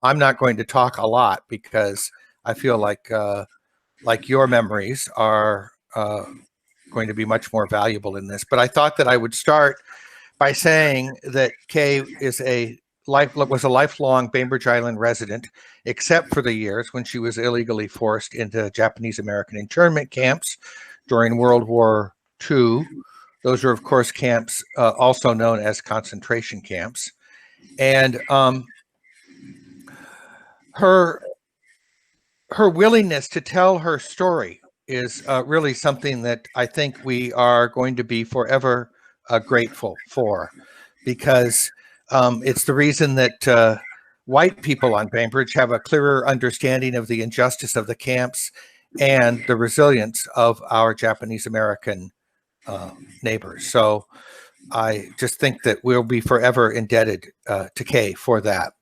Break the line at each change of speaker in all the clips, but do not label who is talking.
I'm not going to talk a lot because I feel like your memories are going to be much more valuable in this. But I thought that I would start by saying that Kay was a lifelong Bainbridge Island resident, except for the years when she was illegally forced into Japanese American internment camps during World War II. Those are, of course, camps also known as concentration camps. And her willingness to tell her story is really something that I think we are going to be forever grateful for, because it's the reason that white people on Bainbridge have a clearer understanding of the injustice of the camps and the resilience of our Japanese American neighbors. So I just think that we'll be forever indebted to Kay for that.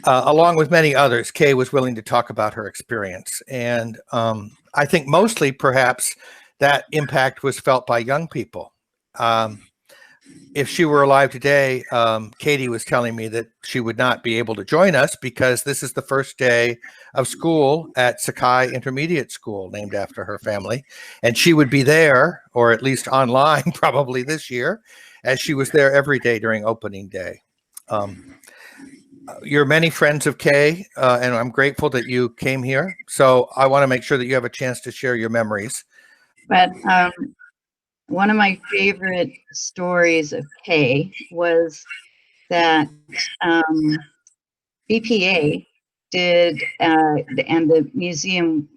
Along with many others, Kay was willing to talk about her experience. And I think mostly perhaps that impact was felt by young people. If she were alive today, Katie was telling me that she would not be able to join us because this is the first day of school at Sakai Intermediate School, named after her family. And she would be there, or at least online probably this year, as she was there every day during opening day. You're many friends of Kay, and I'm grateful that you came here. So I want to make sure that you have a chance to share your memories.
But one of my favorite stories of Kay was that BPA did, and the museum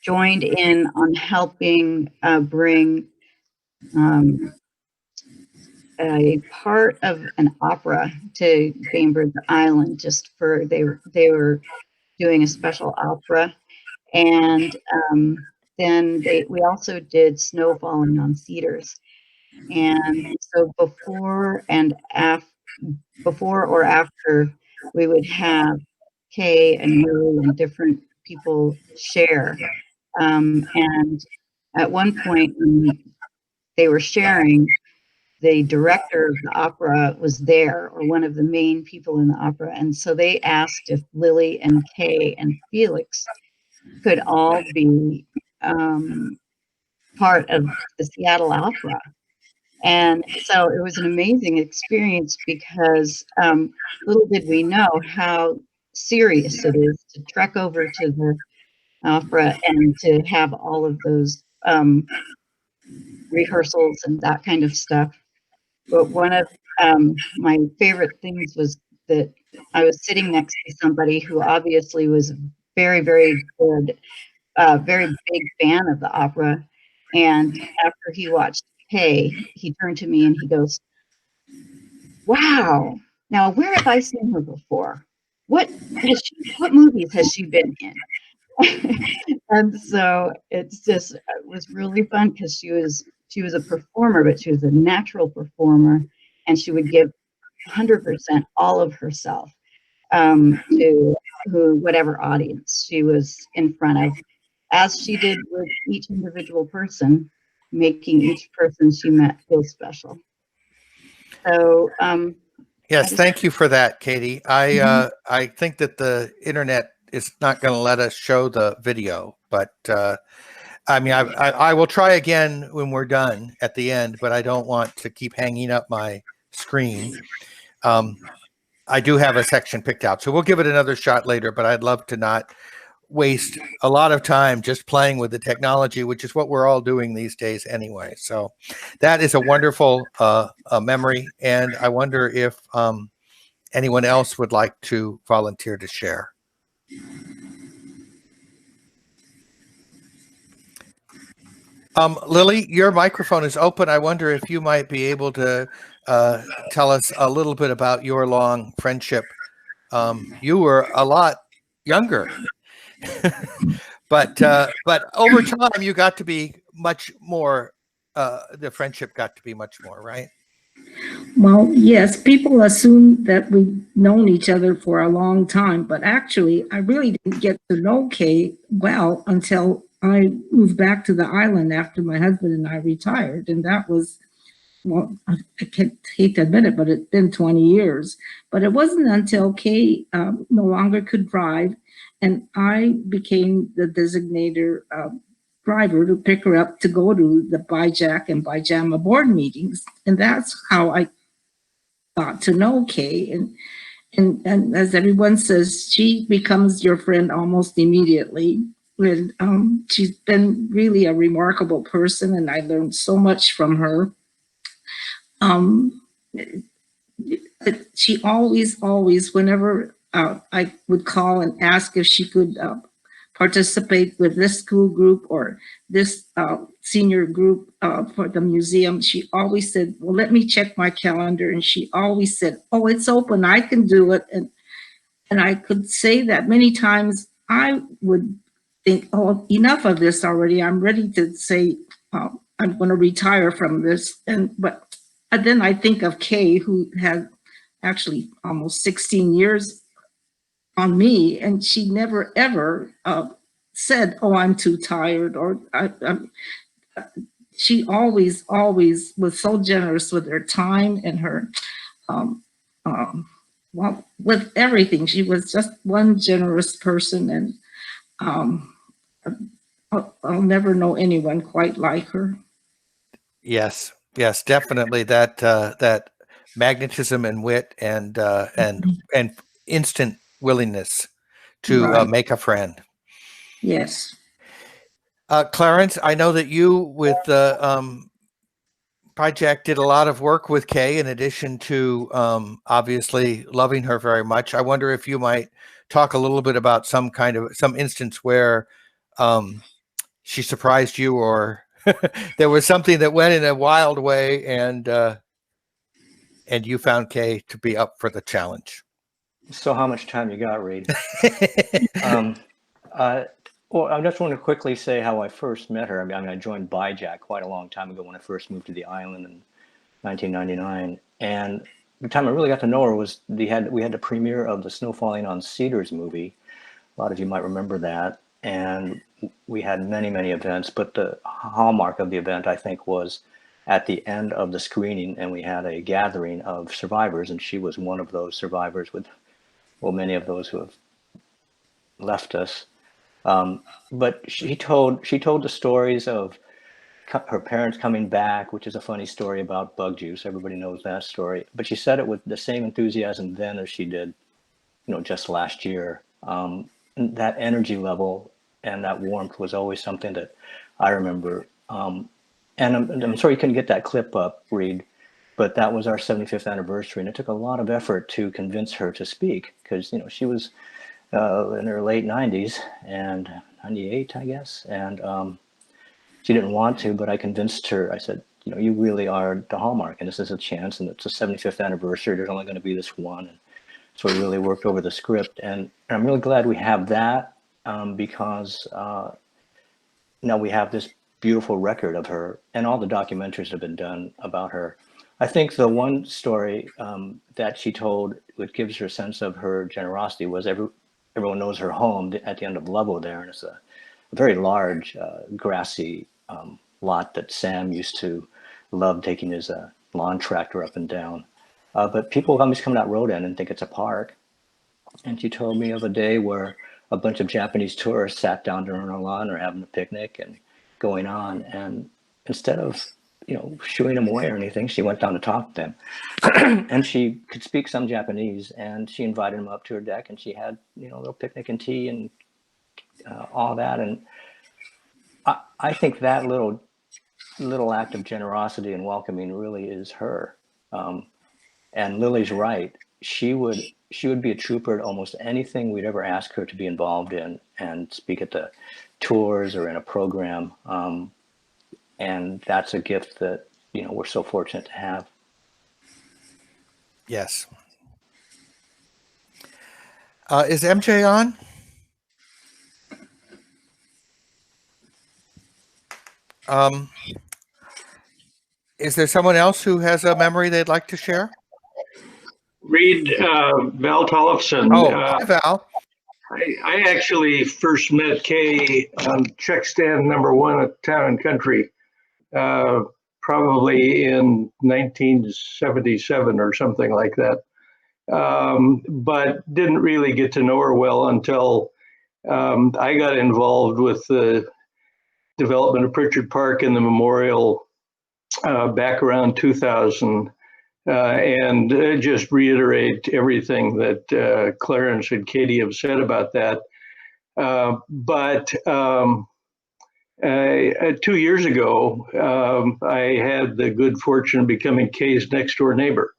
joined in on helping bring a part of an opera to Bainbridge Island, just for they were doing a special opera, and then we also did Snow Falling on Cedars. And so before or after, we would have Kay and Lily and different people share. And at one point when they were sharing, the director of the opera was there, or one of the main people in the opera. And so they asked if Lily and Kay and Felix could all be part of the Seattle Opera. And so it was an amazing experience because little did we know how serious it is to trek over to the opera and to have all of those rehearsals and that kind of stuff. But one of my favorite things was that I was sitting next to somebody who obviously was very, very good, very big fan of the opera. And after he watched Kay, he turned to me and he goes, "Wow, now where have I seen her before? What movies has she been in?" And so it was really fun because she was a performer, but she was a natural performer, and she would give 100% all of herself to whatever audience she was in front of, as she did with each individual person, making each person she met feel special. So
yes, thank you for that, Katie. I think that the internet is not going to let us show the video, but I mean, I will try again when we're done at the end, but I don't want to keep hanging up my screen. I do have a section picked out, so we'll give it another shot later, but I'd love to not waste a lot of time just playing with the technology, which is what we're all doing these days anyway. So that is a wonderful memory, and I wonder if anyone else would like to volunteer to share. Lily, your microphone is open. I wonder if you might be able to tell us a little bit about your long friendship. You were a lot younger, but over time you got to be much more. The friendship got to be much more, right?
Well, yes, people assume that we've known each other for a long time, but actually, I really didn't get to know Kay well until I moved back to the island after my husband and I retired. And that was well, I can't hate to admit it, but it's been 20 years. But it wasn't until Kay no longer could drive, and I became the designator driver to pick her up to go to the BIJAC and BIJAMA board meetings, and that's how I got to know Kay. And as everyone says, she becomes your friend almost immediately. And she's been really a remarkable person, and I learned so much from her. Um, she always, whenever I would call and ask if she could participate with this school group or this senior group for the museum, she always said, well, let me check my calendar. And she always said, oh, it's open, I can do it. And I could say that many times. I would think, oh, enough of this already. I'm ready to say, I'm going to retire from this. But then I think of Kay, who had actually almost 16 years on me, and she never ever said, "Oh, I'm too tired," or she always was so generous with her time and her, well, with everything. She was just one generous person, and I'll never know anyone quite like her.
Yes, yes, definitely that magnetism and wit and instant willingness to
Right.
make a friend.
Yes.
Clarence, I know that you with the project did a lot of work with Kay in addition to obviously loving her very much. I wonder if you might talk a little bit about some instance where she surprised you, or there was something that went in a wild way, and you found Kay to be up for the challenge.
So how much time you got, Reed? Well, I just want to quickly say how I first met her. I mean, I joined BIJAC quite a long time ago when I first moved to the island in 1999. And the time I really got to know her was we had the premiere of the Snow Falling on Cedars movie. A lot of you might remember that. And we had many, many events, but the hallmark of the event, I think, was at the end of the screening, and we had a gathering of survivors, and she was one of those survivors with, well, many of those who have left us. But she told the stories of her parents coming back, which is a funny story about bug juice. Everybody knows that story. But she said it with the same enthusiasm then as she did, just last year. That energy level and that warmth was always something that I remember. And I'm sorry you couldn't get that clip up, Reed, but that was our 75th anniversary, and it took a lot of effort to convince her to speak because she was in her late 90s and 98, I guess, and she didn't want to, but I convinced her. I said, you really are the hallmark, and this is a chance, and it's a 75th anniversary. There's only going to be this one, and so we really worked over the script, and I'm really glad we have that because now we have this beautiful record of her, and all the documentaries have been done about her. I think the one story that she told, which gives her a sense of her generosity, was everyone knows her home at the end of Lovell there, and it's a very large grassy lot that Sam used to love taking his lawn tractor up and down. But people always come that road end and think it's a park. And she told me of a day where a bunch of Japanese tourists sat down during her lawn or having a picnic and going on. And instead of, shooing them away or anything, she went down to talk to them. And she could speak some Japanese, and she invited them up to her deck, and she had, a little picnic and tea and all that. And I think that little act of generosity and welcoming really is her. And Lily's right. She would be a trooper at almost anything we'd ever ask her to be involved in and speak at the tours or in a program. And that's a gift that, we're so fortunate to have.
Yes. Is MJ on? Is there someone else who has a memory they'd like to share?
Reed, Val Tollefson.
Oh, hi, Val.
I actually first met Kay on check stand number 1 at Town and Country, probably in 1977 or something like that. But didn't really get to know her well until I got involved with the development of Pritchard Park and the memorial back around 2000. And just reiterate everything that Clarence and Katie have said about that. But 2 years ago, I had the good fortune of becoming Kay's next door neighbor.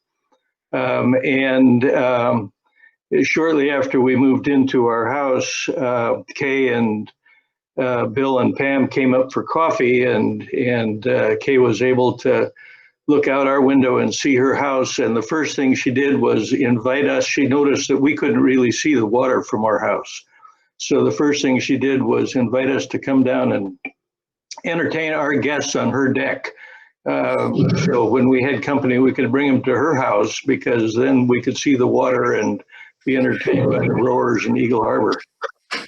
Shortly after we moved into our house, Kay and Bill and Pam came up for coffee, and Kay was able to look out our window and see her house. And the first thing she did was invite us. She noticed that we couldn't really see the water from our house. So the first thing she did was invite us to come down and entertain our guests on her deck. So when we had company, we could bring them to her house, because then we could see the water and be entertained by the rowers in Eagle Harbor.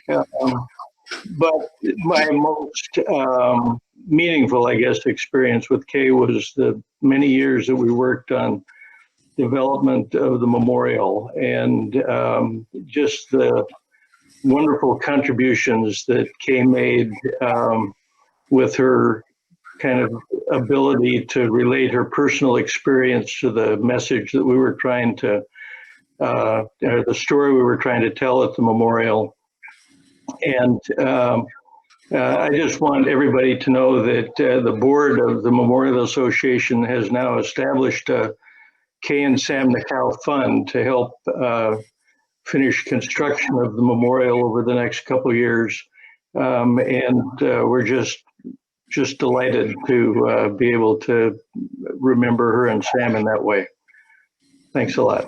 But my most meaningful, I guess, experience with Kay was the many years that we worked on development of the memorial, and just the wonderful contributions that Kay made with her kind of ability to relate her personal experience to the message that we were trying to, or the story we were trying to tell at the memorial. And I just want everybody to know that the board of the Memorial Association has now established a Kay and Sam Nakao Fund to help finish construction of the memorial over the next couple of years. We're just delighted to be able to remember her and Sam in that way. Thanks a lot.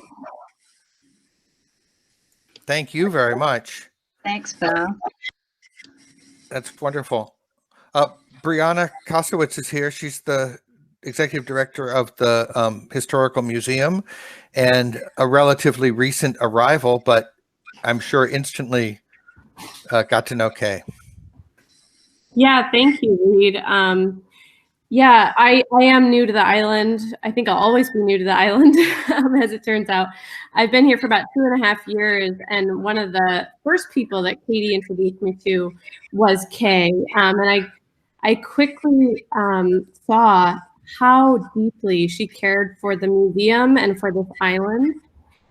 Thank you very much.
Thanks, Bill.
That's wonderful. Brianna Kosowitz is here. She's the executive director of the Historical Museum, and a relatively recent arrival, but I'm sure instantly got to know Kay.
Yeah, thank you, Reed. Yeah, I am new to the island. I think I'll always be new to the island, as it turns out. I've been here for about 2.5 years, and one of the first people that Katie introduced me to was Kay. And I quickly saw how deeply she cared for the museum and for this island.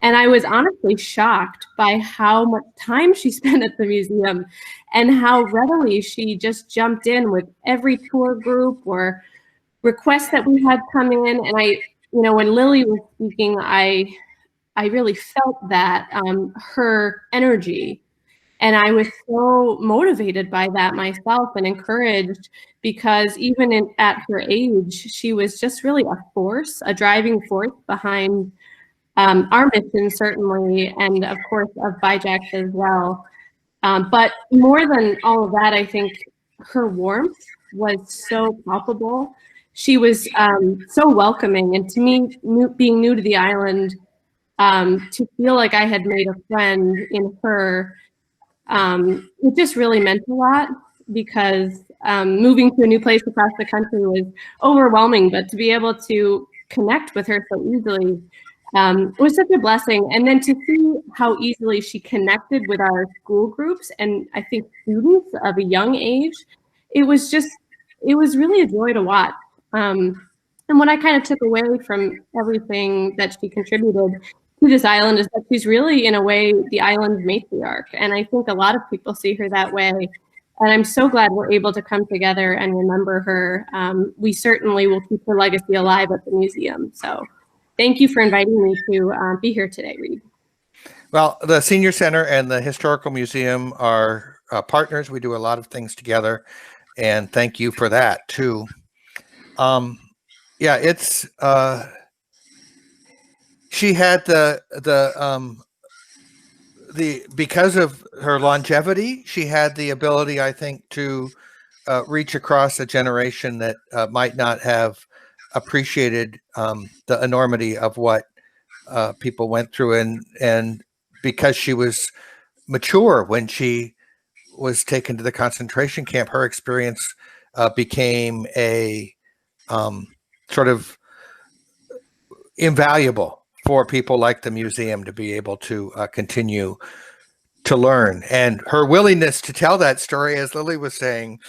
And I was honestly shocked by how much time she spent at the museum and how readily she just jumped in with every tour group or requests that we had coming in. And when Lily was speaking, I really felt that, her energy. And I was so motivated by that myself and encouraged, because even at her age, she was just really a force, a driving force behind our mission, certainly, and of course of BIJAC as well. But more than all of that, I think her warmth was so palpable. She was so welcoming, and to me, being new to the island, to feel like I had made a friend in her, it just really meant a lot, because moving to a new place across the country was overwhelming, but to be able to connect with her so easily was such a blessing. And then to see how easily she connected with our school groups, and I think students of a young age, it was really a joy to watch. And what I kind of took away from everything that she contributed to this island is that she's really, in a way, the island's matriarch. And I think a lot of people see her that way. And I'm so glad we're able to come together and remember her. We certainly will keep her legacy alive at the museum. So thank you for inviting me to be here today, Reed.
Well, the Senior Center and the Historical Museum are partners. We do a lot of things together, and thank you for that too. Yeah, it's she had the because of her longevity, she had the ability, I think, to reach across a generation that might not have appreciated the enormity of what people went through, and because she was mature when she was taken to the concentration camp, her experience became a sort of invaluable for people like the museum to be able to continue to learn. And her willingness to tell that story, as Lily was saying,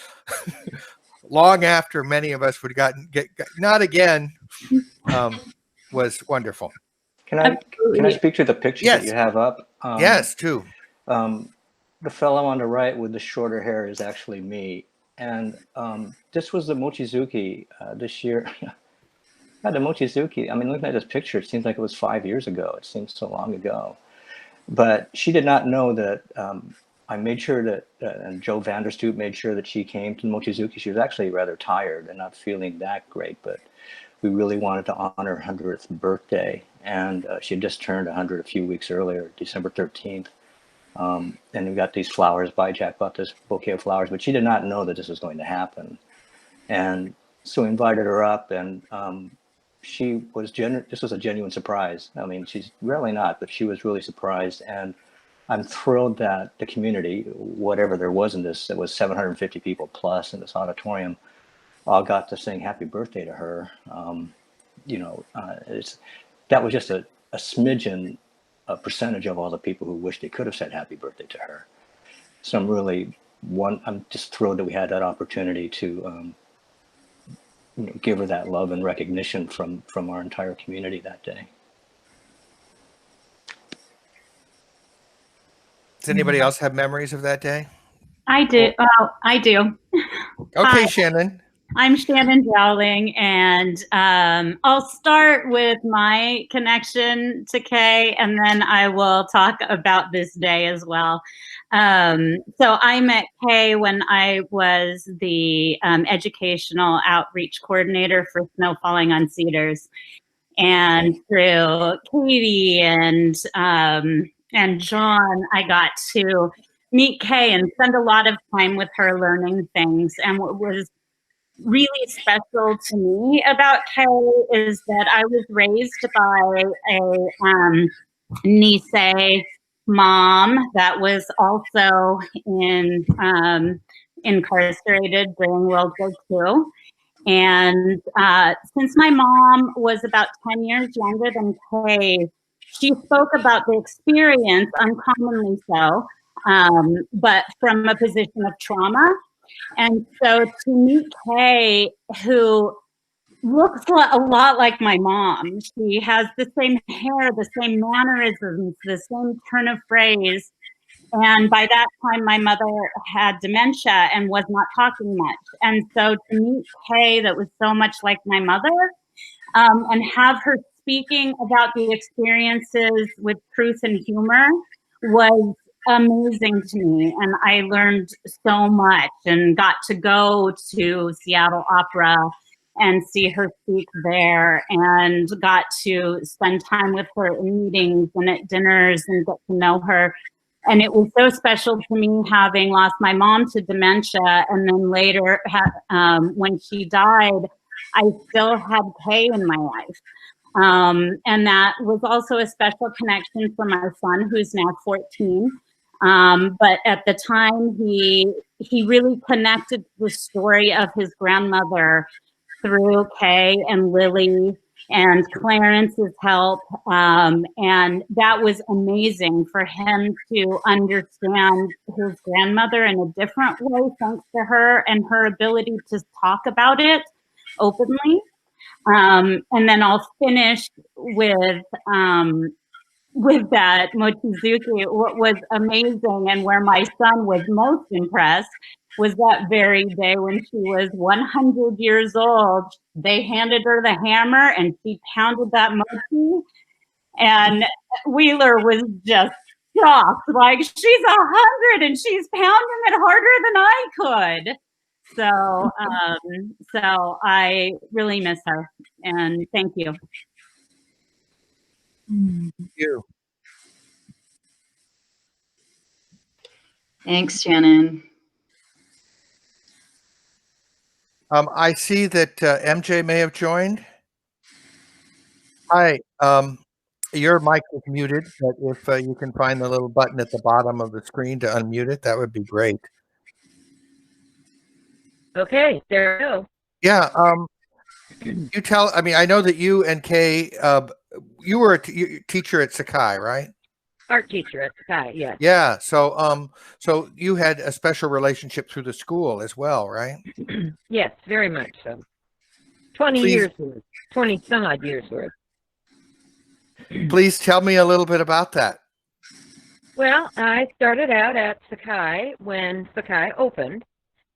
long after many of us would get not again, was wonderful.
Can I speak to the picture that you have up?
Yes, too.
The fellow on the right with the shorter hair is actually me. And this was the Mochizuki this year. Yeah, the Mochizuki. I mean, looking at this picture, it seems like it was 5 years ago. It seems so long ago. But she did not know that I made sure that, and Joe Vanderstoot made sure that she came to Mochizuki. She was actually rather tired and not feeling that great, but we really wanted to honor her 100th birthday. And she had just turned 100 a few weeks earlier, December 13th. And we got these flowers. Jack bought this bouquet of flowers, but she did not know that this was going to happen. And so we invited her up, and she was this was a genuine surprise. I mean, she's really not, but she was really surprised. And I'm thrilled that the community, whatever there was in this, it was 750 people plus in this auditorium, all got to sing happy birthday to her. You know, that was just a smidgen, a percentage of all the people who wish they could have said happy birthday to her. So I'm just thrilled that we had that opportunity to you know, give her that love and recognition from our entire community that day.
Does anybody else have memories of that day?
I do. I do.
Okay,
Hi.
Shannon.
I'm Shannon Dowling, and I'll start with my connection to Kay, and then I will talk about this day as well. So I met Kay when I was the educational outreach coordinator for Snow Falling on Cedars, and through Katie and John, I got to meet Kay and spend a lot of time with her learning things. And what was really special to me about Kay is that I was raised by a Nisei mom that was also incarcerated during World War II. And since my mom was about 10 years younger than Kay, she spoke about the experience, uncommonly so, but from a position of trauma. And so to meet Kay, who looks a lot like my mom, she has the same hair, the same mannerisms, the same turn of phrase. And by that time, my mother had dementia and was not talking much. And so to meet Kay, that was so much like my mother, and have her speaking about the experiences with truth and humor was amazing to me. And I learned so much and got to go to Seattle Opera and see her speak there, and got to spend time with her in meetings and at dinners and get to know her. And it was so special to me, having lost my mom to dementia, and then later when she died, I still had Kay in my life. And that was also a special connection for my son, who's now 14. But at the time, he really connected the story of his grandmother through Kay and Lily and Clarence's help. And that was amazing for him to understand his grandmother in a different way, thanks to her and her ability to talk about it openly. And then I'll finish with that Mochizuki. What was amazing and where my son was most impressed was that very day when she was 100 years old. They handed her the hammer and she pounded that mochi. And Wheeler was just shocked, like, she's 100 and she's pounding it harder than I could. So I really miss her, and thank you.
Thank you.
Thanks, Shannon.
I see that MJ may have joined. Hi. Your mic is muted, but if you can find the little button at the bottom of the screen to unmute it, that would be great.
Okay, there we go.
Yeah. you tell, I mean, I know that you and Kay, you were a teacher at Sakai, right?
Art teacher at Sakai, yes.
Yeah. So you had a special relationship through the school as well, right?
Yes, very much so. 20
Please-
years worth, 20 some odd years worth.
Please tell me a little bit about that.
Well, I started out at Sakai when Sakai opened,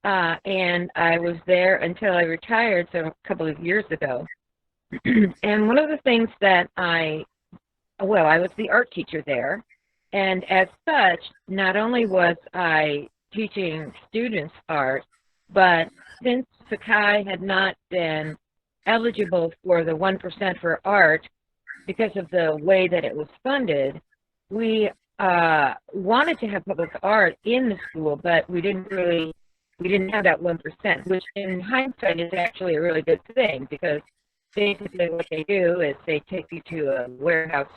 and I was there until I retired, so a couple of years ago. And one of the things that I was the art teacher there, and as such, not only was I teaching students art, but since Sakai had not been eligible for the 1% for art because of the way that it was funded, we wanted to have public art in the school, but we didn't have that 1%, which in hindsight is actually a really good thing, because basically what they do is they take you to a warehouse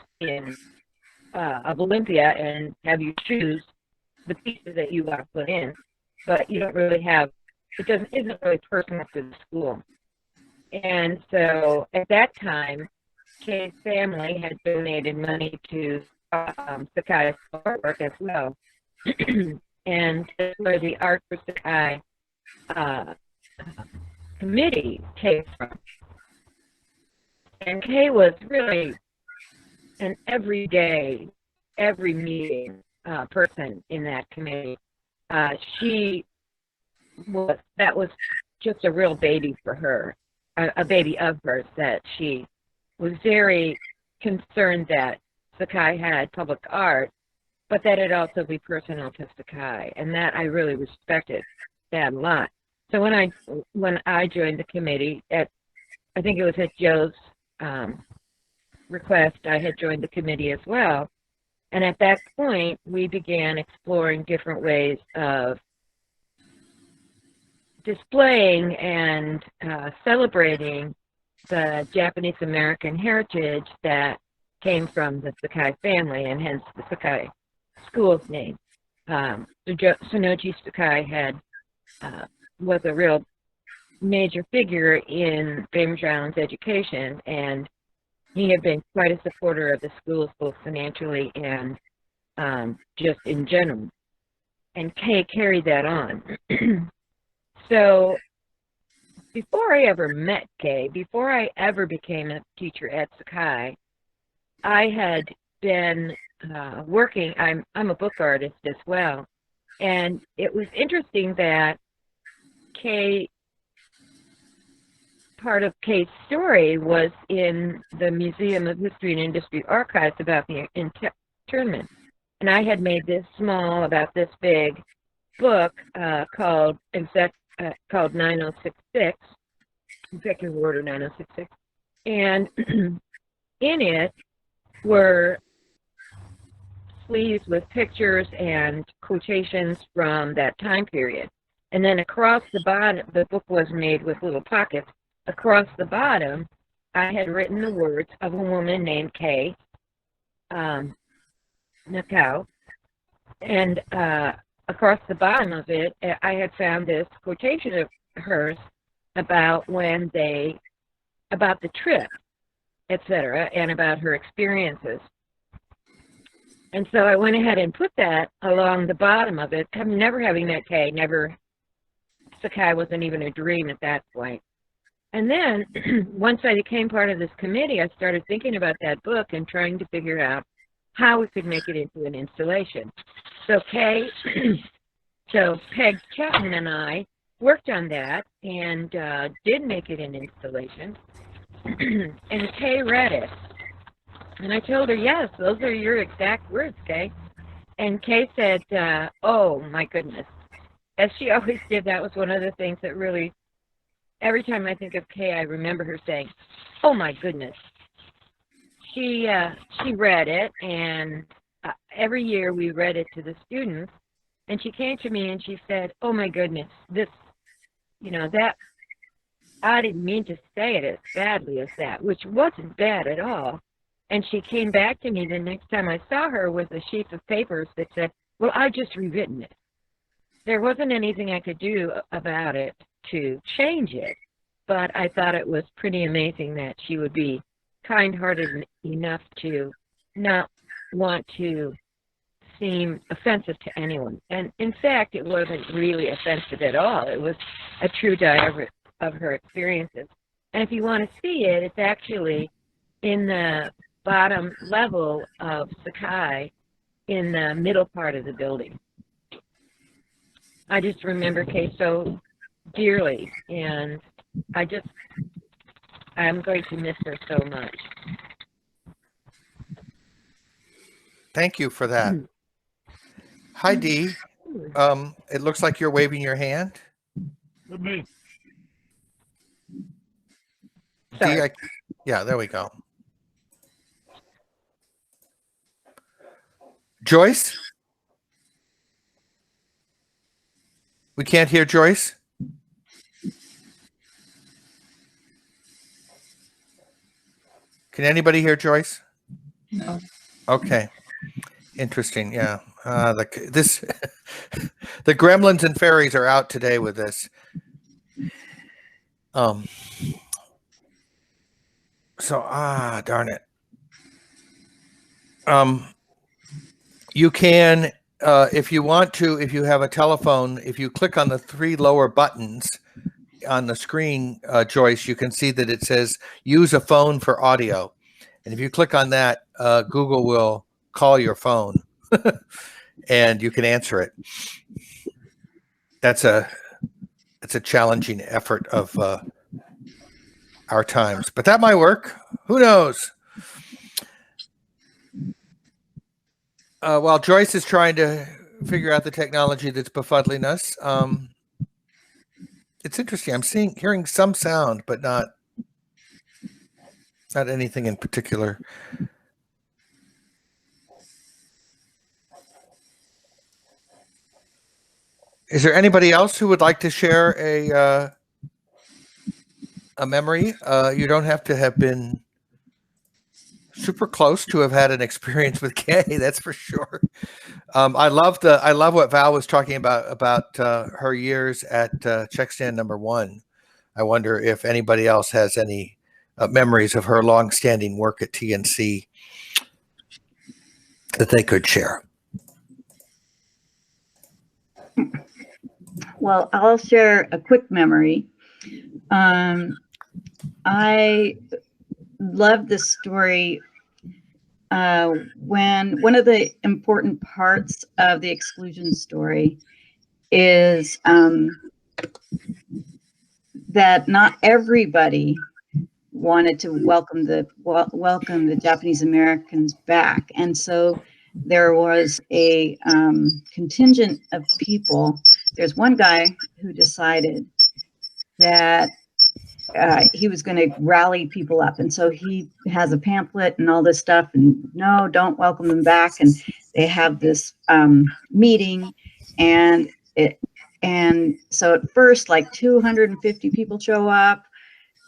of Olympia and have you choose the pieces that you want to put in, but you don't really have, isn't really personal to the school. And so at that time, Kay's family had donated money to Sakai's artwork as well. And that's where the Art for Sakai committee came from. And Kay was really an everyday, every meeting person in that committee. That was just a real baby for her, a baby of hers, that she was very concerned that Sakai had public art, but that it also be personal to Sakai, and that I really respected that a lot. So when I joined the committee, I think it was at Joe's request, I had joined the committee as well. And at that point, we began exploring different ways of displaying and celebrating the Japanese American heritage that came from the Sakai family, and hence the Sakai school's name. Sonoji Sakai was a real major figure in Bainbridge Island's education, and he had been quite a supporter of the schools, both financially and just in general. And Kay carried that on. So before I ever met Kay, before I ever became a teacher at Sakai, I had been working, I'm a book artist as well, and it was interesting that part of Kay's story was in the Museum of History and Industry Archives about the internment. And I had made this small, about this big book called 9066, Executive Order 9066. And in it were sleeves with pictures and quotations from that time period. And then across the bottom, the book was made with little pockets. Across the bottom, I had written the words of a woman named Sakai Nakao. And across the bottom of it, I had found this quotation of hers about about the trip, etc., and about her experiences. And so I went ahead and put that along the bottom of it. Never having met Kay, Sakai wasn't even a dream at that point. And then once I became part of this committee, I started thinking about that book and trying to figure out how we could make it into an installation. So Peg Chapman and I worked on that and did make it an installation. And Kay read it. And I told her, yes, those are your exact words, Kay. And Kay said, oh, my goodness. As she always did, that was one of the things that really, every time I think of Kay, I remember her saying, oh, my goodness. She read it, and every year we read it to the students. And she came to me and she said, oh, my goodness, this, that, I didn't mean to say it as badly as that, which wasn't bad at all. And she came back to me the next time I saw her with a sheet of papers that said, well, I just rewritten it. There wasn't anything I could do about it to change it. but I thought it was pretty amazing that she would be kind-hearted enough to not want to seem offensive to anyone. And in fact, it wasn't really offensive at all. It was a true diary of her experiences. And if you want to see it, it's actually in the bottom level of Sakai in the middle part of the building. I just remember Kay so dearly, and I'm going to miss her so much.
Thank you for that. Hi, Dee. It looks like you're waving your hand.
Me.
Dee, yeah, there we go. Joyce? We can't hear Joyce? Can anybody hear Joyce?
No.
Okay. Interesting. Yeah. The gremlins and fairies are out today with this. Darn it. You can, if you want to, if you have a telephone, if you click on the 3 lower buttons on the screen, Joyce, you can see that it says use a phone for audio. And if you click on that, Google will call your phone and you can answer it. It's a challenging effort of our times, but that might work. Who knows? While Joyce is trying to figure out the technology that's befuddling us, it's interesting. I'm hearing some sound, but not anything in particular. Is there anybody else who would like to share a memory? You don't have to have been super close to have had an experience with Kay, that's for sure. I love what Val was talking about her years at check stand number 1. I wonder if anybody else has any memories of her long-standing work at TNC that they could share.
Well, I'll share a quick memory. I love this story when one of the important parts of the exclusion story is that not everybody wanted to welcome the Japanese Americans back, and so there was a contingent of people. There's one guy who decided that he was going to rally people up, and so he has a pamphlet and all this stuff, and no, don't welcome them back. And they have this meeting, and so at first like 250 people show up,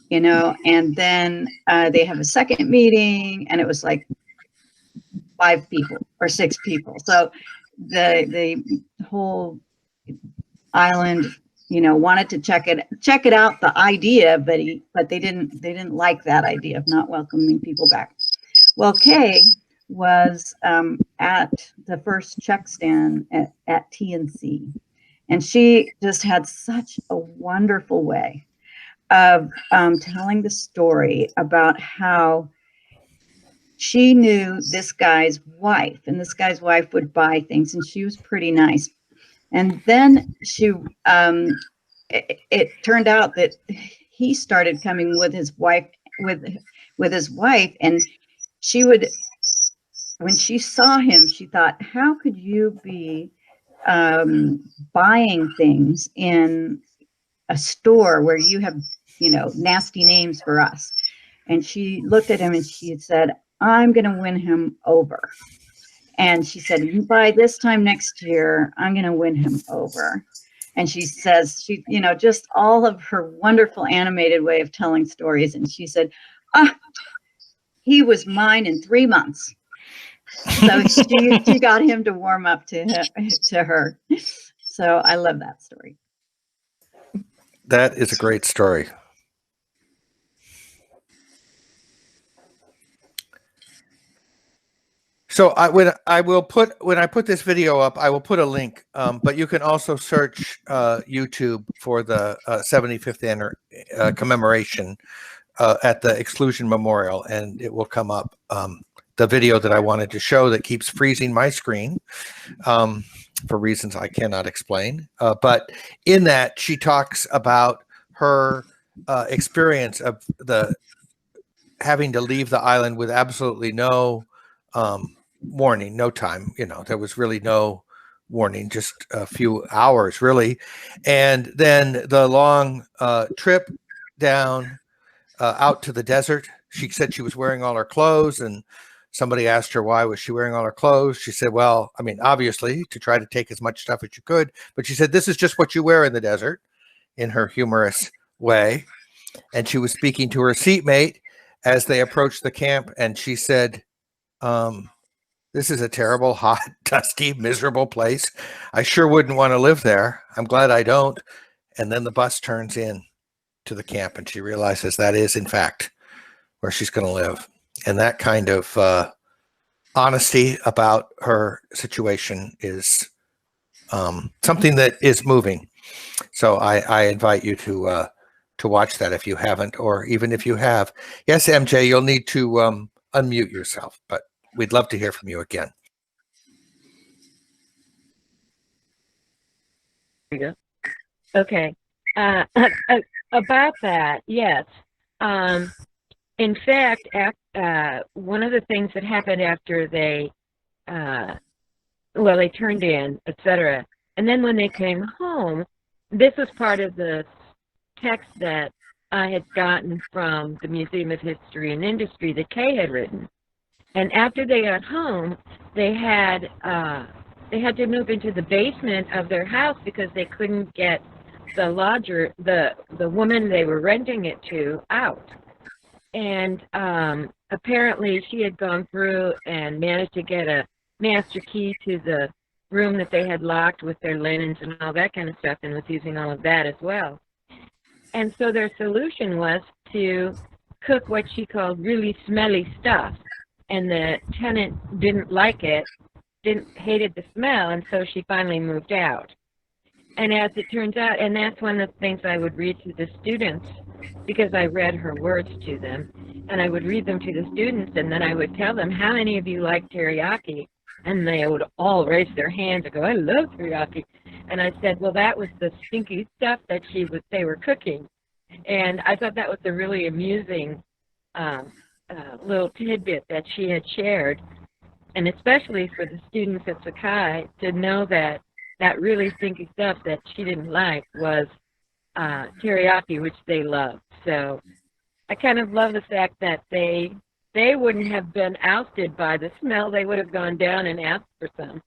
and then they have a second meeting, and it was like 5 people or 6 people. So the whole island, wanted to check it out, the idea, but they didn't like that idea of not welcoming people back. Well, Kay was at the first check stand at TNC, and she just had such a wonderful way of telling the story about how she knew this guy's wife, and this guy's wife would buy things, and she was pretty nice. And then it turned out that he started coming with his wife, with his wife, and she would, when she saw him, she thought, how could you be buying things in a store where you have, nasty names for us? And she looked at him and she said, I'm going to win him over. And she said, by this time next year, I'm going to win him over. And she says, just all of her wonderful animated way of telling stories. And she said, he was mine in 3 months. So she got him to warm up to her. So I love that story.
That is a great story. So when I put this video up, I will put a link. But you can also search YouTube for the 75th commemoration at the Exclusion Memorial, and it will come up. The video that I wanted to show that keeps freezing my screen for reasons I cannot explain. But in that, she talks about her experience of the having to leave the island with absolutely no warning, no time. You know, there was really no warning, just a few hours, really. And then the long trip down out to the desert. She said she was wearing all her clothes, and somebody asked her why was she wearing all her clothes. She said, well, I mean, obviously to try to take as much stuff as you could, but she said, this is just what you wear in the desert, in her humorous way. And she was speaking to her seatmate as they approached the camp, and she said, this is a terrible, hot, dusty, miserable place. I sure wouldn't want to live there. I'm glad I don't. And then the bus turns in to the camp, and she realizes that is, in fact, where she's going to live. And that kind of honesty about her situation is something that is moving. So I invite you to watch that if you haven't, or even if you have. Yes, MJ, you'll need to unmute yourself, but we'd love to hear from you again.
Okay. About that, yes. In fact, one of the things that happened after they turned in, etc., and then when they came home, this was part of the text that I had gotten from the Museum of History and Industry that Kay had written. And after they got home, they had to move into the basement of their house because they couldn't get the lodger, the woman they were renting it to, out. And apparently she had gone through and managed to get a master key to the room that they had locked with their linens and all that kind of stuff, and was using all of that as well. And so their solution was to cook what she called really smelly stuff. And the tenant didn't like it, hated the smell, and so she finally moved out. And as it turns out, and that's one of the things I would read to the students, because I read her words to them, and I would read them to the students, and then I would tell them, how many of you like teriyaki? And they would all raise their hands and go, I love teriyaki. And I said, well, that was the stinky stuff that they were cooking. And I thought that was a really amusing little tidbit that she had shared, and especially for the students at Sakai to know that that really stinky stuff that she didn't like was teriyaki, which they loved. So I kind of love the fact that they wouldn't have been ousted by the smell. They would have gone down and asked for some.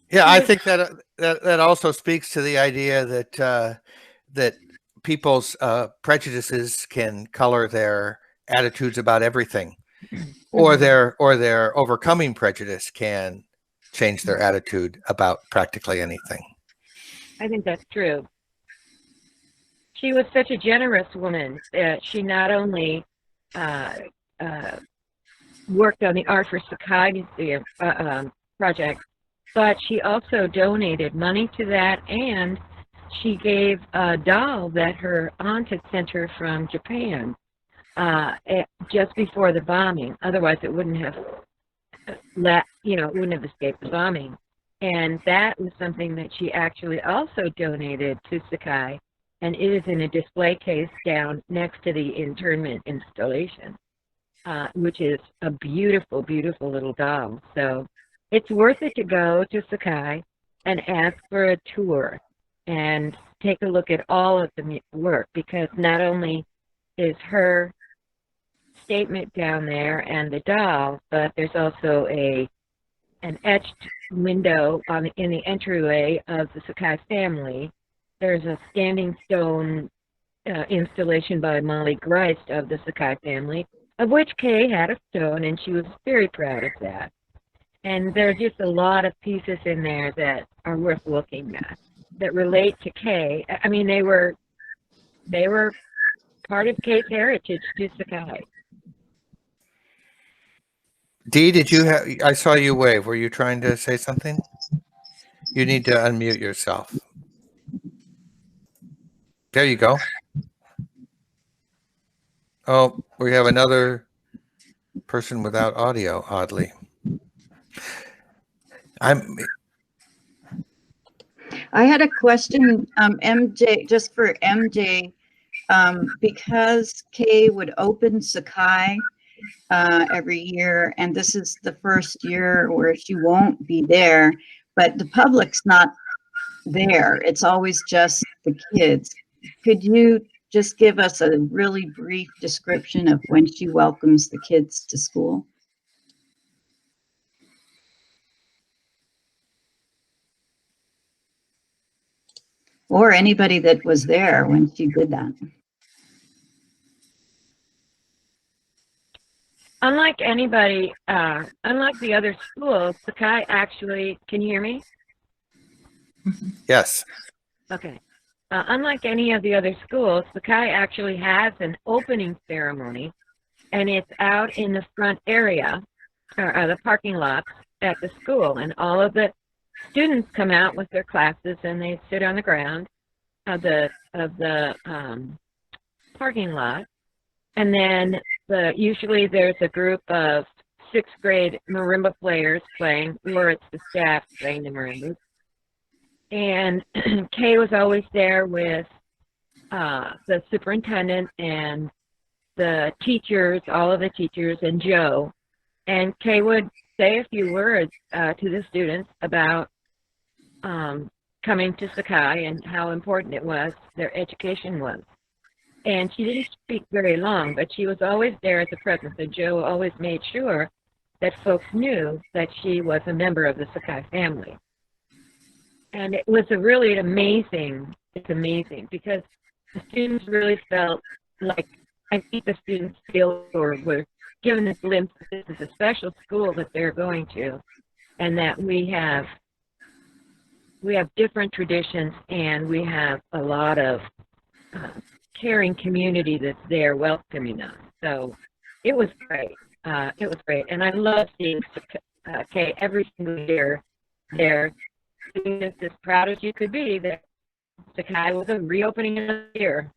Yeah, I think that also speaks to the idea that that people's prejudices can color their attitudes about everything, or their overcoming prejudice can change their attitude about practically anything.
I think that's true. She was such a generous woman. She not only worked on the Art for Sakai Museum project, but she also donated money to that, and she gave a doll that her aunt had sent her from Japan just before the bombing. Otherwise, it wouldn't have it wouldn't have escaped the bombing. And that was something that she actually also donated to Sakai, and it is in a display case down next to the internment installation, which is a beautiful, beautiful little doll. So it's worth it to go to Sakai and ask for a tour and take a look at all of the work, because not only is her statement down there and the doll, but there's also an etched window in the entryway of the Sakai family. There's a standing stone installation by Molly Greist of the Sakai family, of which Kay had a stone, and she was very proud of that. And there's just a lot of pieces in there that are worth looking at, that relate to Kay. I mean, they were part of Kay's heritage to Sakai.
Dee, did you have? I saw you wave. Were you trying to say something? You need to unmute yourself. There you go. Oh, we have another person without audio, oddly.
I had a question, MJ, just for MJ, because Kay would open Sakai every year, and this is the first year where she won't be there, but the public's not there. It's always just the kids. Could you just give us a really brief description of when she welcomes the kids to school? Or anybody that was there when she did that.
Unlike the other schools, Sakai actually, can you hear me?
Yes.
Okay. Unlike any of the other schools, Sakai actually has an opening ceremony, and it's out in the front area, or the parking lot at the school, and all of the students come out with their classes, and they sit on the ground of the parking lot, and then usually there's a group of 6th grade marimba players playing, or it's the staff playing the marimbas. And Kay was always there with the superintendent and the teachers, all of the teachers, and Joe. And Kay would say a few words to the students about coming to Sakai and how important it was, their education was. And she didn't speak very long, but she was always there as a presence. And Joe always made sure that folks knew that she was a member of the Sakai family. And it was it's amazing because the students really felt like, I think the students feel or were given a glimpse that this is a special school that they're going to, and that we have different traditions, and we have a lot of caring community that's there welcoming us. So it was great. It was great. And I love seeing Kay every single year there, just as proud as you could be that Sakai was a reopening of the year.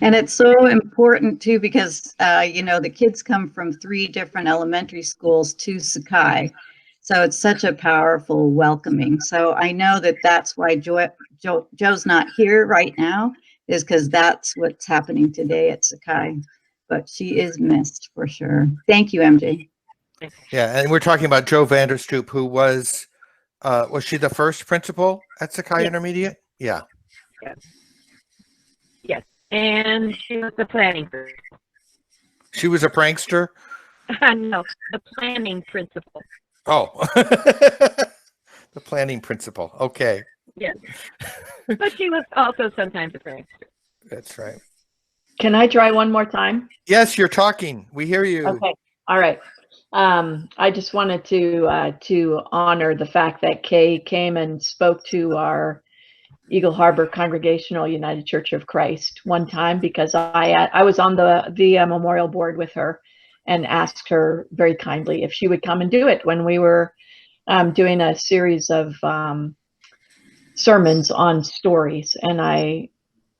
And it's so important too, because the kids come from 3 different elementary schools to Sakai. So it's such a powerful welcoming. So I know that that's why Joe's not here right now, is because that's what's happening today at Sakai. But she is missed for sure. Thank you, MJ.
Yeah, and we're talking about Joe Vanderstoop, who was she the first principal at Sakai Intermediate? Yeah.
Yes. And she was the planning principal.
She was a prankster?
No, the planning principal.
Oh, the planning principal. Okay.
Yes. But she was also sometimes a prankster.
That's right.
Can I try one more time?
Yes, you're talking. We hear you.
Okay. All right. I just wanted to honor the fact that Kay came and spoke to our Eagle Harbor Congregational United Church of Christ one time, because I was on the memorial board with her and asked her very kindly if she would come and do it when we were doing a series of sermons on stories. And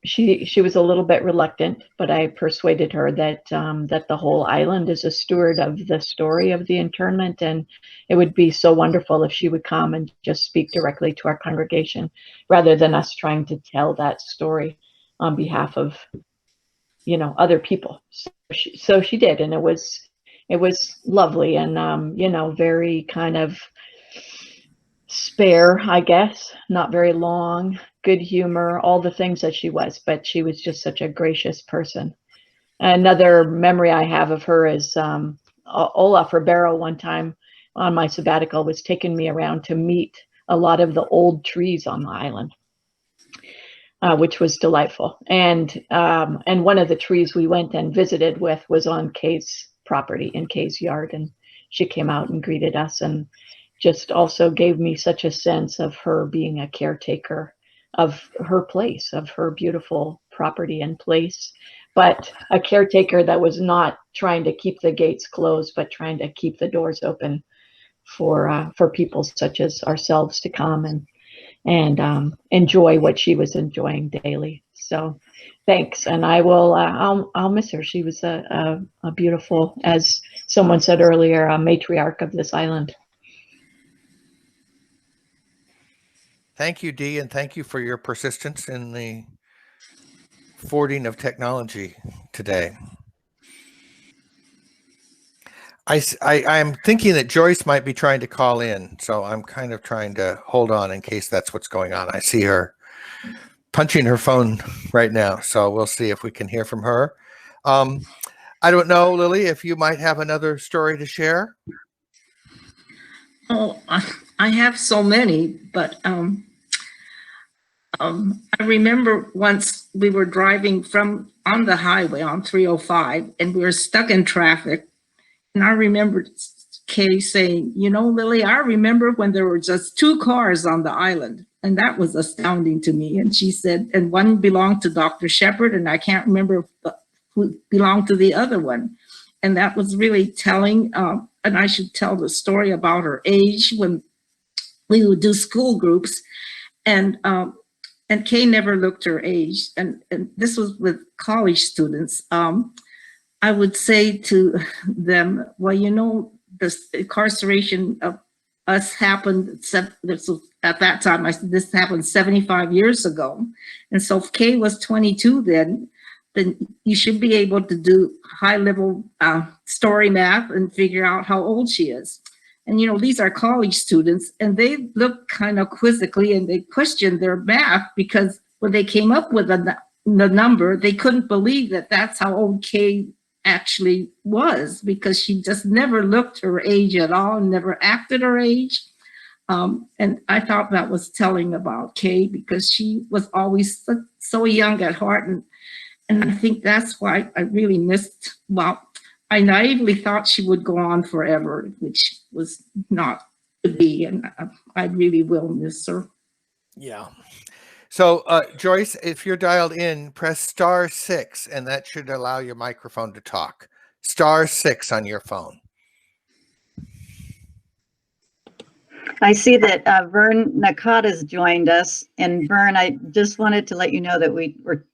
she was a little bit reluctant, but I persuaded her that that the whole island is a steward of the story of the internment, and it would be so wonderful if she would come and just speak directly to our congregation rather than us trying to tell that story on behalf of other people. So she did, and it was lovely, and very kind of spare, I guess, not very long, good humor, all the things that she was, but she was just such a gracious person. Another memory I have of her is Olaf Ribeiro one time on my sabbatical was taking me around to meet a lot of the old trees on the island, which was delightful. And one of the trees we went and visited with was on Kay's property, in Kay's yard, and she came out and greeted us and just also gave me such a sense of her being a caretaker of her place, of her beautiful property and place, but a caretaker that was not trying to keep the gates closed, but trying to keep the doors open for people such as ourselves to come and enjoy what she was enjoying daily. So thanks. And I will, I'll miss her. She was a beautiful, as someone said earlier, a matriarch of this island.
Thank you, Dee, and thank you for your persistence in the forwarding of technology today. I'm thinking that Joyce might be trying to call in, so I'm kind of trying to hold on in case that's what's going on. I see her punching her phone right now, so we'll see if we can hear from her. I don't know, Lily, if you might have another story to share.
Oh, I have so many, but I remember once we were driving on the highway on 305, and we were stuck in traffic. And I remember Kay saying, you know, Lily, I remember when there were just 2 cars on the island. And that was astounding to me. And she said, and one belonged to Dr. Shepard, and I can't remember who belonged to the other one. And that was really telling. And I should tell the story about her age when we would do school groups. And Kay never looked her age. And this was with college students. I would say to them, well, you know, this incarceration of us happened at that time. I said, this happened 75 years ago. And so if Kay was 22 then you should be able to do high-level story math and figure out how old she is. And, you know, these are college students, and they look kind of quizzically, and they questioned their math because when they came up with the number, they couldn't believe that that's how old Kay actually was, because she just never looked her age at all, never acted her age. And I thought that was telling about Kay, because she was always so young at heart. And I think that's why I really missed, well, I naively thought she would go on forever, which was not to be. And I really will miss her.
Yeah. So, Joyce, if you're dialed in, press *6, and that should allow your microphone to talk. *6 on your phone.
I see that Vern Nakata's joined us. And Vern, I just wanted to let you know that we're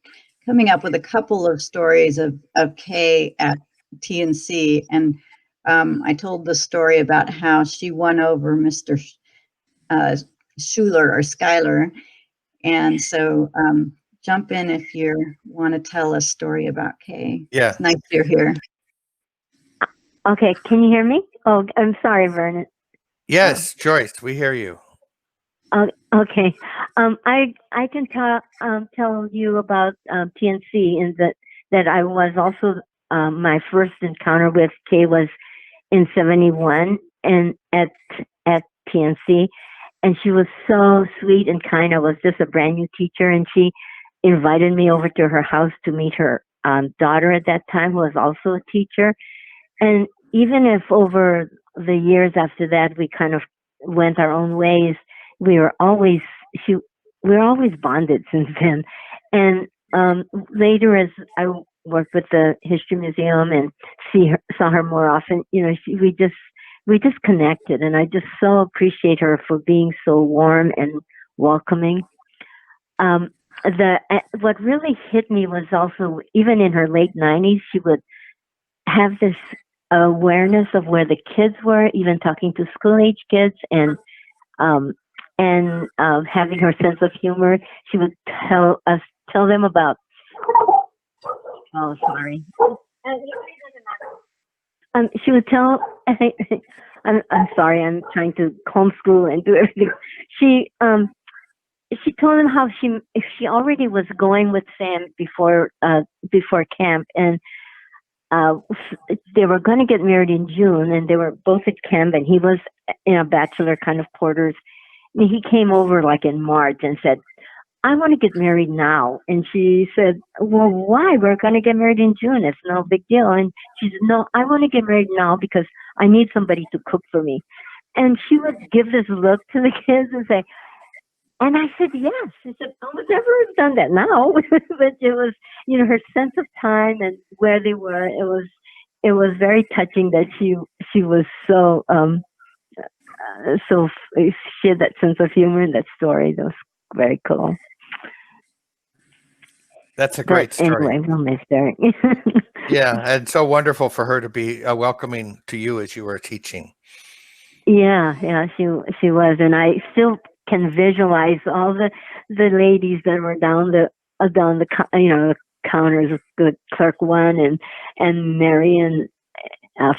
coming up with a couple of stories of Kay at TNC. And I told the story about how she won over Mr. Schuler or Schuyler. And so jump in if you want to tell a story about Kay.
Yeah.
It's nice you're here.
Okay, can you hear me? Oh, I'm sorry, Vernon.
Yes, Joyce, we hear you.
Okay. I can tell you about TNC, and that I was also my first encounter with Kay was in '71 and at TNC. And she was so sweet and kind. I was just a brand new teacher, and she invited me over to her house to meet her daughter at that time, who was also a teacher. And even if over the years after that we kind of went our own ways, we were always bonded since then. And later, as I worked with the History Museum and saw her more often, you know, we just connected, and I just so appreciate her for being so warm and welcoming. What really hit me was also, even in her late 90s, she would have this awareness of where the kids were, even talking to school-age kids, and having her sense of humor. She would tell them about. Oh, sorry. She would tell. I'm sorry. I'm trying to homeschool and do everything. She told them how she already was going with Sam before camp, and they were going to get married in June, and they were both at camp, and he was in a bachelor kind of quarters. And he came over like in March and said, I want to get married now. And she said, well, why? We're going to get married in June. It's no big deal. And she said, no, I want to get married now because I need somebody to cook for me. And she would give this look to the kids and say, And I said, yes. She said, I would never have done that now. But it was, you know, her sense of time and where they were. It was very touching that she was so, she had that sense of humor in that story. That was very cool.
That's a great story.
Anyway, we'll miss her.
Yeah, and so wonderful for her to be welcoming to you as you were teaching.
Yeah, she was, and I still can visualize all the ladies that were down the the counters, the clerk one and Mary and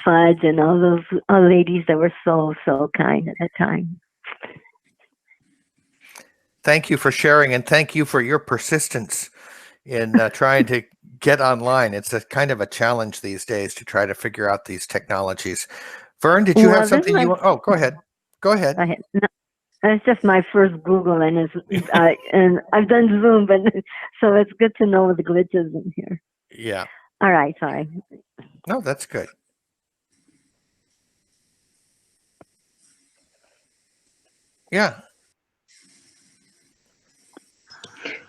Fudge and all those ladies that were so kind at that time.
Thank you for sharing, and thank you for your persistence in trying to get online. It's a kind of a challenge these days to try to figure out these technologies. Vern, did you have something you want? Oh, go ahead. Go ahead.
No, it's just my first Google, and and I've done Zoom, but so it's good to know the glitches in here.
Yeah.
All right, sorry.
No, that's good. Yeah.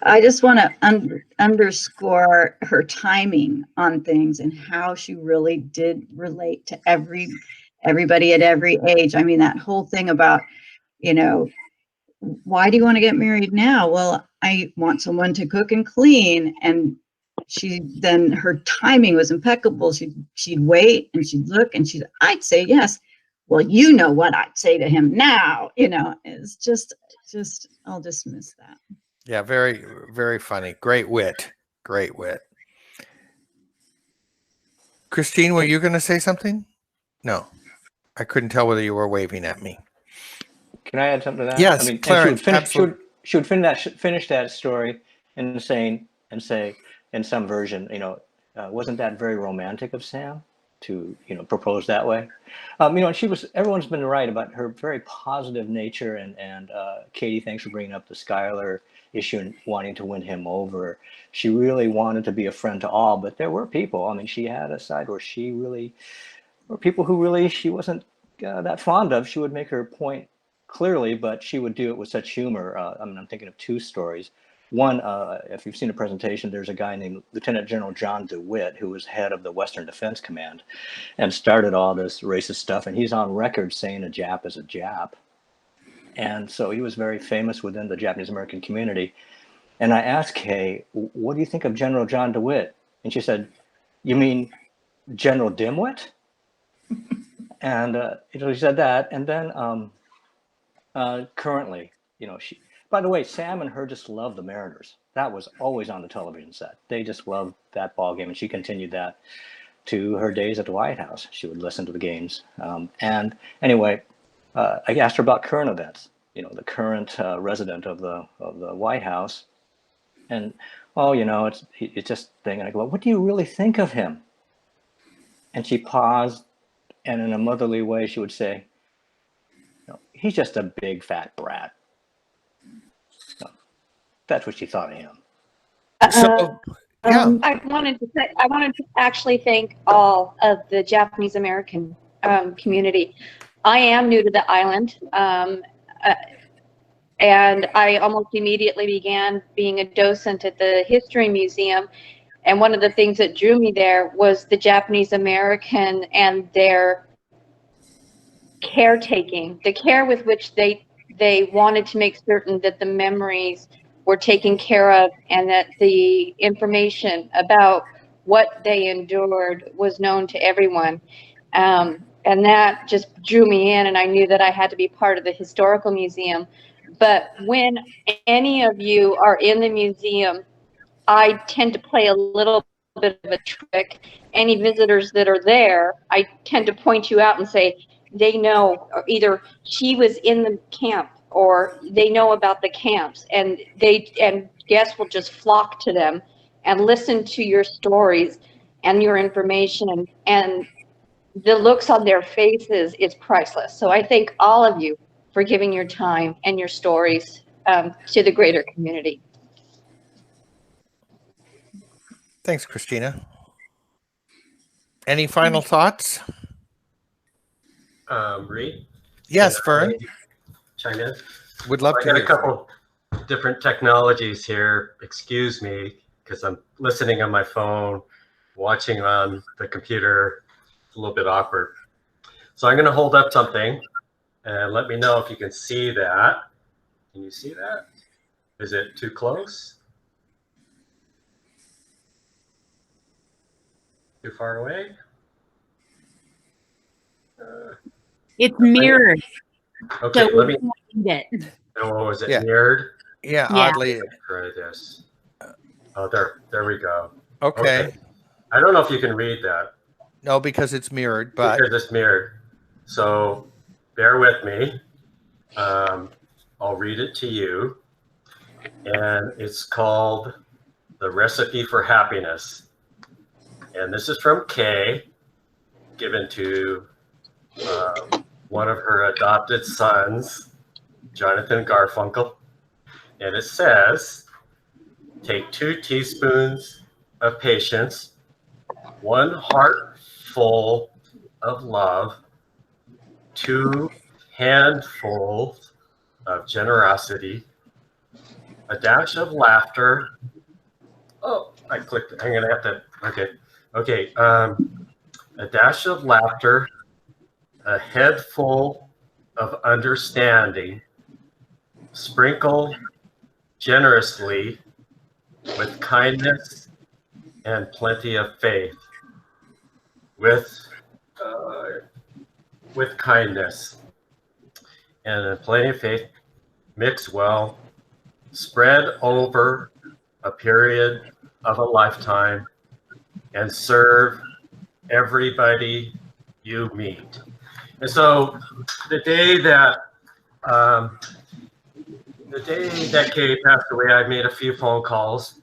I just want to underscore her timing on things and how she really did relate to everybody at every age. I mean, that whole thing about, you know, why do you want to get married now? Well, I want someone to cook and clean. And her timing was impeccable. She'd wait and she'd look and I'd say yes. Well, you know what I'd say to him now, you know, it's just I'll dismiss that.
Yeah, very, very funny. Great wit. Great wit. Christine, were you going to say something? No. I couldn't tell whether you were waving at me.
Can I add something to that?
Yes,
I mean,
Clarence,
she would finish that story and say in some version, you know, wasn't that very romantic of Sam to, you know, propose that way? You know, and everyone's been right about her very positive nature, and Katie, thanks for bringing up the Skylar issue and wanting to win him over. She really wanted to be a friend to all, but there were people, I mean, she had a side where people who really she wasn't that fond of. She would make her point clearly, but she would do it with such humor. I mean, I'm thinking of two stories. One, if you've seen a presentation, there's a guy named Lieutenant General John DeWitt, who was head of the Western Defense Command and started all this racist stuff. And he's on record saying a Jap is a Jap. And so he was very famous within the Japanese American community. And I asked Kay, what do you think of General John DeWitt? And she said, you mean General Dimwit? And he said that. And then currently, you know, by the way, Sam and her just loved the Mariners. That was always on the television set. They just loved that ball game. And she continued that to her days at the White House. She would listen to the games. And anyway, I asked her about current events, you know, the current resident of the White House. And, oh, you know, it's just thing. And I go, well, what do you really think of him? And she paused, and in a motherly way, she would say, no, he's just a big fat brat. No, that's what she thought of him.
So, yeah.
I wanted to actually thank all of the Japanese American community. I am new to the island, and I almost immediately began being a docent at the History Museum. And one of the things that drew me there was the Japanese American and their caretaking, the care with which they wanted to make certain that the memories were taken care of and that the information about what they endured was known to everyone. And that just drew me in, and I knew that I had to be part of the historical museum. But when any of you are in the museum, I tend to play a little bit of a trick. Any visitors that are there, I tend to point you out and say, they know, or either she was in the camp or they know about the camps, and guests will just flock to them and listen to your stories and your information, and the looks on their faces is priceless. So I thank all of you for giving your time and your stories to the greater community.
Thanks, Christina. Any final thoughts?
Reed?
Yes, Vern.
Chime in?
Would love to
I got
hear.
a couple. different technologies here. Excuse me, because I'm listening on my phone, watching on the computer. It's a little bit awkward. So I'm going to hold up something and let me know if you can see that. Can you see that? Is it too close? Too far away?
It's mirrored.
Okay,
So
let me.
read it.
Oh, is it
Yeah.
mirrored?
Yeah,
Yeah.
oddly.
Try this. Oh, there we go.
Okay.
I don't know if you can read that
No, because it's mirrored, but
because it's mirrored. So bear with me. I'll read it to you. And it's called The Recipe for Happiness. And this is from Kay, given to one of her adopted sons, Jonathan Garfunkel. And it says, take 2 teaspoons of patience, 1 heart full of love, 2 handfuls of generosity, a dash of laughter. Oh, I clicked it. I'm gonna have to. Okay. A dash of laughter, a head full of understanding, sprinkle generously with kindness and plenty of faith. With kindness and plenty of faith, mix well, spread over a period of a lifetime, and serve everybody you meet. And so the day that Kay passed away, I made a few phone calls.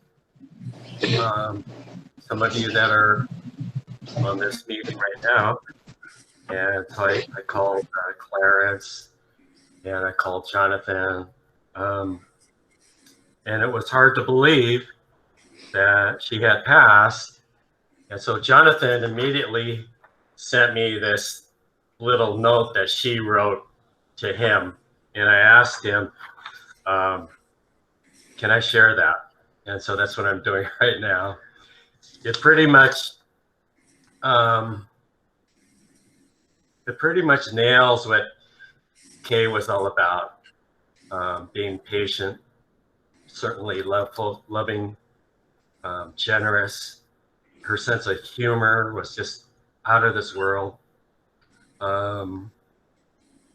Some of you that are on this meeting right now, and so I called Clarence, and I called Jonathan, and it was hard to believe that she had passed. And so Jonathan immediately sent me this little note that she wrote to him. And I asked him, can I share that? And so that's what I'm doing right now. It pretty much nails what Kay was all about. Being patient, certainly loving, generous. Her sense of humor was just out of this world.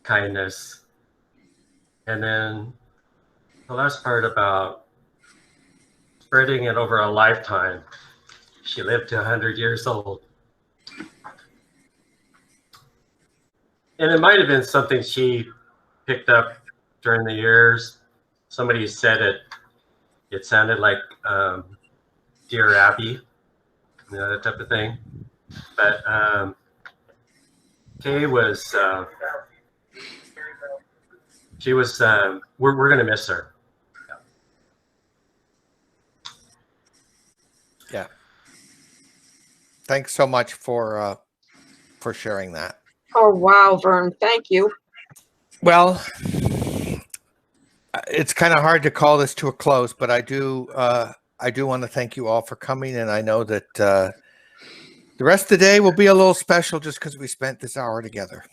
Kindness. And then the last part about spreading it over a lifetime. She lived to 100 years old. And it might have been something she picked up during the years. Somebody said it sounded like Dear Abby, that type of thing. But Kay was, we're going to miss her.
yeah. Thanks so much for sharing that.
Oh, wow, Vern, thank you.
Well, it's kind of hard to call this to a close, but I do want to thank you all for coming, and I know that the rest of the day will be a little special just because we spent this hour together.